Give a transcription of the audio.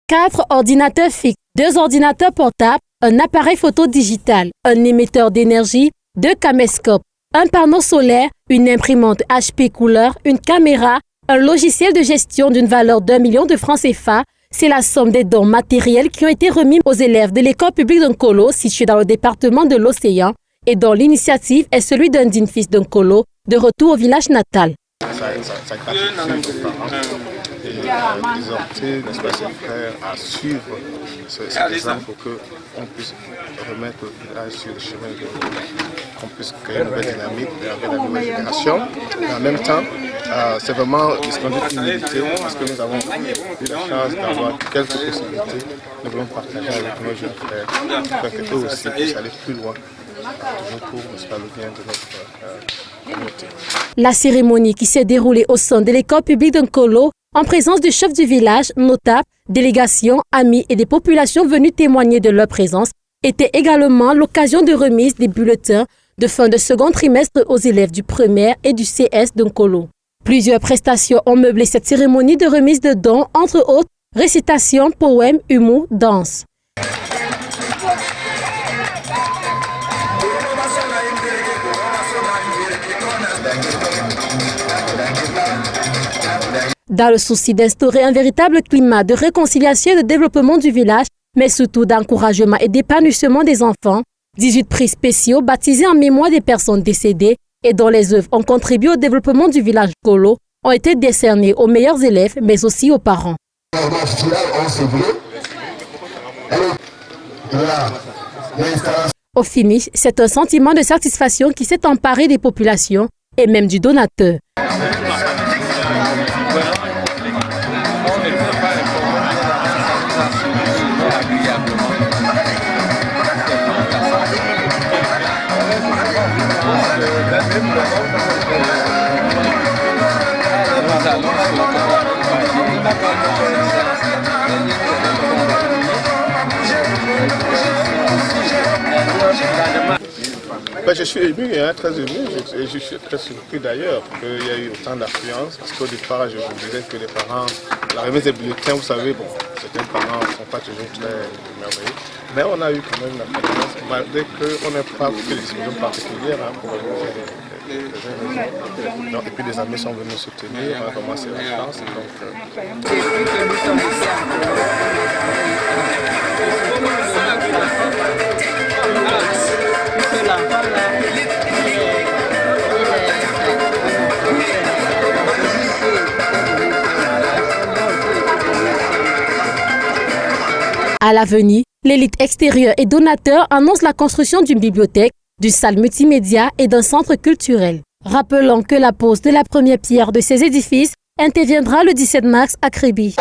4 ordinateurs fixes, 2 ordinateurs portables, un appareil photo digital, un émetteur d'énergie, 2 caméscopes, un panneau solaire, une imprimante HP couleur, une caméra, un logiciel de gestion d'une valeur d'1 million de francs CFA. C'est la somme des dons matériels qui ont été remis aux élèves de l'école publique d'Nkolo, située dans le département de l'Océan, et dont l'initiative est celui d'un digne fils d'Nkolo, de retour au village natal. Ça gratifie nos parents et exhorter, n'est-ce pas, ses frères à suivre cet exemple pour qu'on puisse remettre le village sur le chemin de qu'on puisse créer une nouvelle dynamique avec la nouvelle génération. Mais en même temps, c'est vraiment une humilité parce que nous avons eu la chance d'avoir quelques possibilités. Nous voulons partager avec nos jeunes frères afin qu'eux aussi puissent aller plus loin, toujours pour, n'est-ce pas, le bien de notre communauté. La cérémonie qui s'est déroulée au sein de l'école publique d'Nkolo, en présence du chef du village, notables, délégations, amis et des populations venues témoigner de leur présence, était également l'occasion de remise des bulletins de fin de second trimestre aux élèves du primaire et du CS d'Nkolo. Plusieurs prestations ont meublé cette cérémonie de remise de dons, entre autres récitation, poèmes, humour, danse. Dans le souci d'instaurer un véritable climat de réconciliation et de développement du village, mais surtout d'encouragement et d'épanouissement des enfants, 18 prix spéciaux baptisés en mémoire des personnes décédées et dont les œuvres ont contribué au développement du village Nkolo ont été décernés aux meilleurs élèves, mais aussi aux parents. Au finish, c'est un sentiment de satisfaction qui s'est emparé des populations et même du donateur. Je suis ému, très ému, et je suis très surpris d'ailleurs qu'il y a eu autant d'affluence, parce qu'au départ, je vous disais que les parents, la remise des bulletins, vous savez, bon, certains parents ne sont pas toujours très merveilleux, mais on a eu quand même l'affluence, malgré qu'on n'ait pas pris des décisions particulières pour remettre les gens. Et puis les amis sont venus nous soutenir, on a commencé la chance, À l'avenir, l'élite extérieure et donateur annonce la construction d'une bibliothèque, d'une salle multimédia et d'un centre culturel. Rappelons que la pose de la première pierre de ces édifices interviendra le 17 mars à Kribi.